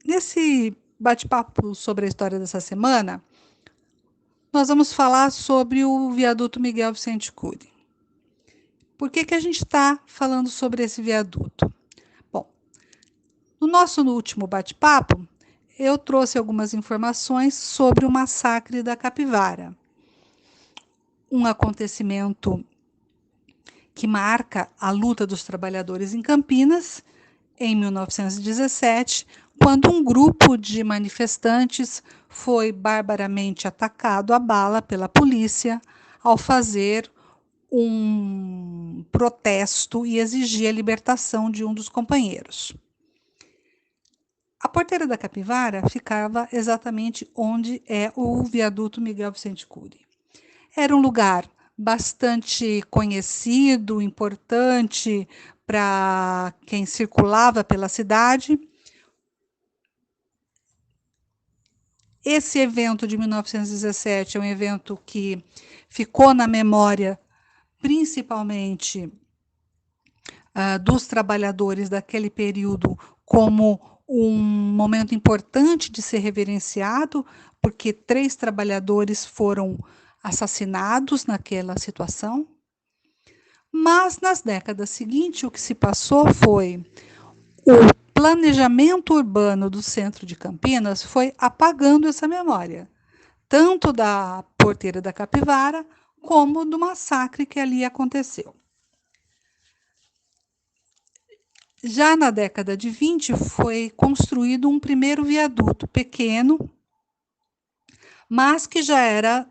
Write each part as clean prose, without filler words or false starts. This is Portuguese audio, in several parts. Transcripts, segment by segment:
Nesse bate-papo sobre a história dessa semana, nós vamos falar sobre o viaduto Miguel Vicente Cury. Por que a gente está falando sobre esse viaduto? Bom, no nosso último bate-papo, eu trouxe algumas informações sobre o massacre da Capivara, um acontecimento que marca a luta dos trabalhadores em Campinas, em 1917, quando um grupo de manifestantes foi barbaramente atacado a bala pela polícia ao fazer um protesto e exigir a libertação de um dos companheiros. A porteira da Capivara ficava exatamente onde é o viaduto Miguel Vicente Cury. Era um lugar bastante conhecido, importante para quem circulava pela cidade. Esse evento de 1917 é um evento que ficou na memória, principalmente dos trabalhadores daquele período, como um momento importante de ser reverenciado, porque 3 trabalhadores foram assassinados naquela situação. Mas nas décadas seguintes, o que se passou foi o planejamento urbano do centro de Campinas foi apagando essa memória, tanto da porteira da Capivara, como do massacre que ali aconteceu. Já na década de 20 foi construído um primeiro viaduto pequeno, mas que já era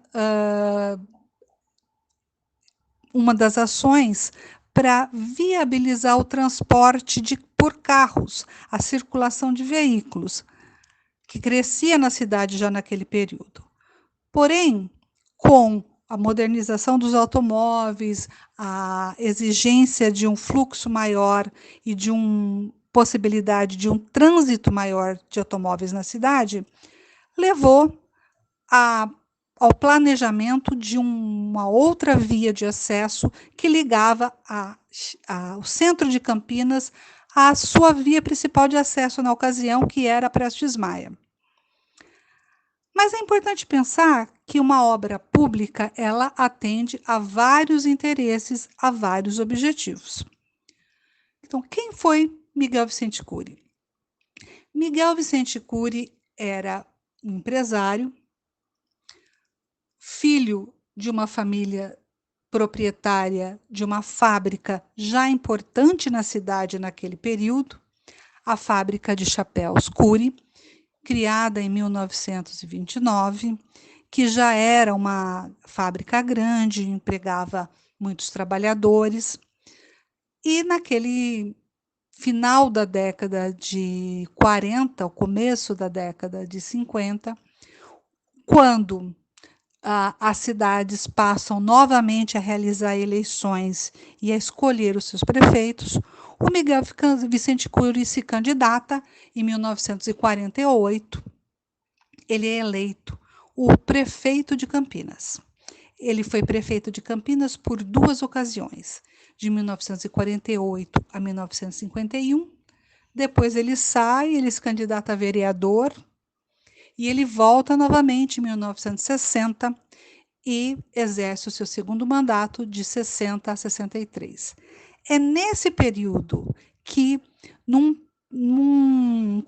uma das ações para viabilizar o transporte por carros, a circulação de veículos, que crescia na cidade já naquele período. Porém, com a modernização dos automóveis, a exigência de um fluxo maior e de uma possibilidade de um trânsito maior de automóveis na cidade, levou ao planejamento de uma outra via de acesso que ligava o centro de Campinas à sua via principal de acesso na ocasião, que era a Prestes Maia. Mas é importante pensar que uma obra pública, ela atende a vários interesses, a vários objetivos. Então, quem foi Miguel Vicente Cury? Miguel Vicente Cury era um empresário, filho de uma família proprietária de uma fábrica já importante na cidade naquele período, a fábrica de chapéus Cury, criada em 1929, que já era uma fábrica grande, empregava muitos trabalhadores. E naquele final da década de 40, o começo da década de 50, quando as cidades passam novamente a realizar eleições e a escolher os seus prefeitos, o Miguel Vicente Cury se candidata em 1948. Ele é eleito o prefeito de Campinas. Ele foi prefeito de Campinas por 2 ocasiões, de 1948 a 1951. Depois ele sai, ele se candidata a vereador e ele volta novamente em 1960 e exerce o seu segundo mandato de 60 a 63. É nesse período que, num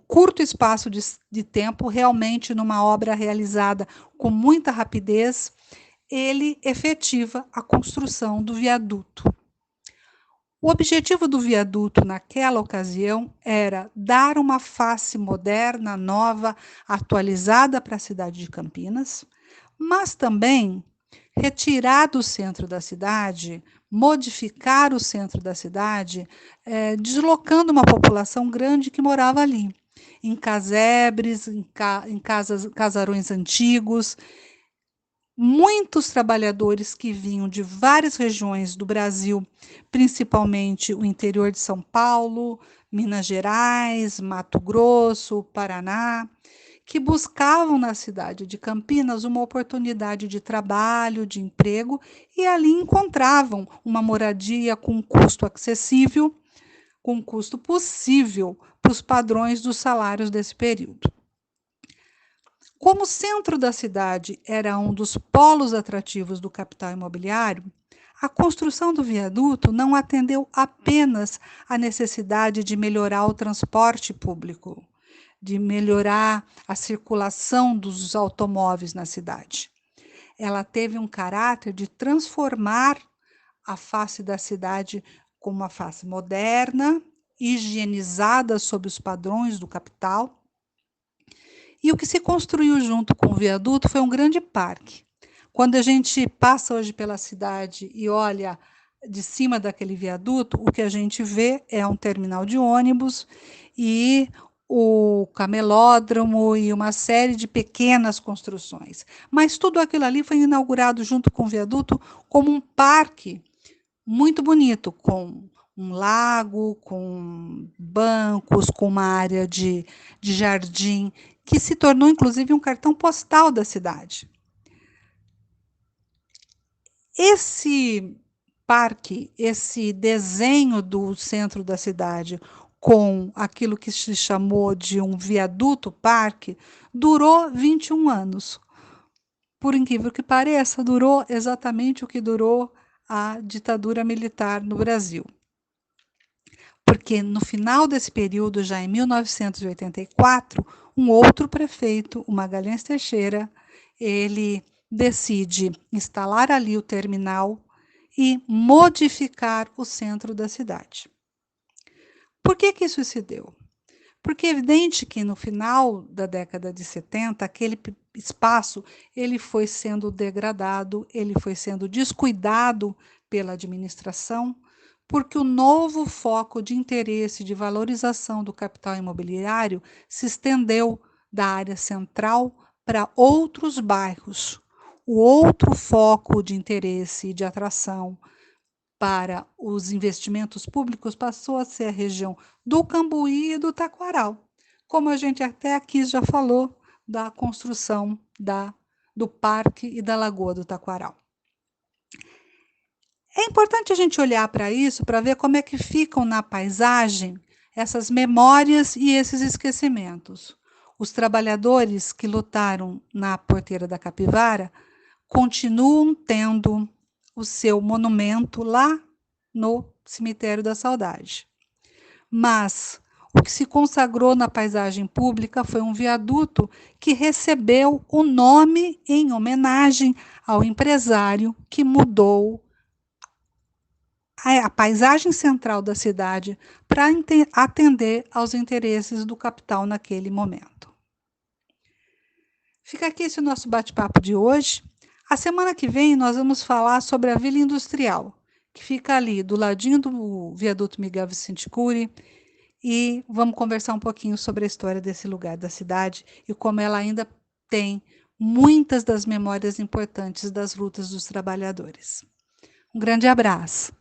curto espaço de tempo, realmente numa obra realizada com muita rapidez, ele efetiva a construção do viaduto. O objetivo do viaduto naquela ocasião era dar uma face moderna, nova, atualizada para a cidade de Campinas, mas também retirar do centro da cidade, modificar o centro da cidade, deslocando uma população grande que morava ali, em casebres, em casarões antigos. Muitos trabalhadores que vinham de várias regiões do Brasil, principalmente o interior de São Paulo, Minas Gerais, Mato Grosso, Paraná, que buscavam na cidade de Campinas uma oportunidade de trabalho, de emprego, e ali encontravam uma moradia com um custo acessível, com um custo possível para os padrões dos salários desse período. Como o centro da cidade era um dos polos atrativos do capital imobiliário, a construção do viaduto não atendeu apenas à necessidade de melhorar o transporte público, de melhorar a circulação dos automóveis na cidade. Ela teve um caráter de transformar a face da cidade como uma face moderna, higienizada sob os padrões do capital. E o que se construiu junto com o viaduto foi um grande parque. Quando a gente passa hoje pela cidade e olha de cima daquele viaduto, o que a gente vê é um terminal de ônibus e o camelódromo e uma série de pequenas construções. Mas tudo aquilo ali foi inaugurado junto com o viaduto como um parque muito bonito, com um lago, com bancos, com uma área de jardim, que se tornou, inclusive, um cartão postal da cidade. Esse parque, esse desenho do centro da cidade, com aquilo que se chamou de um viaduto-parque, durou 21 anos. Por incrível que pareça, durou exatamente o que durou a ditadura militar no Brasil. Porque no final desse período, já em 1984, um outro prefeito, o Magalhães Teixeira, ele decide instalar ali o terminal e modificar o centro da cidade. Por que isso se deu? Porque é evidente que no final da década de 70, aquele espaço ele foi sendo degradado, ele foi sendo descuidado pela administração, porque o novo foco de interesse de valorização do capital imobiliário se estendeu da área central para outros bairros. O outro foco de interesse e de atração para os investimentos públicos passou a ser a região do Cambuí e do Taquaral, como a gente até aqui já falou da construção do parque e da Lagoa do Taquaral. É importante a gente olhar para isso, para ver como é que ficam na paisagem essas memórias e esses esquecimentos. Os trabalhadores que lutaram na Porteira da Capivara continuam tendo o seu monumento lá no Cemitério da Saudade. Mas o que se consagrou na paisagem pública foi um viaduto que recebeu o nome em homenagem ao empresário que mudou a paisagem central da cidade para atender aos interesses do capital naquele momento. Fica aqui esse nosso bate-papo de hoje. A semana que vem nós vamos falar sobre a Vila Industrial, que fica ali do ladinho do viaduto Miguel Vicente Cury, e vamos conversar um pouquinho sobre a história desse lugar da cidade e como ela ainda tem muitas das memórias importantes das lutas dos trabalhadores. Um grande abraço.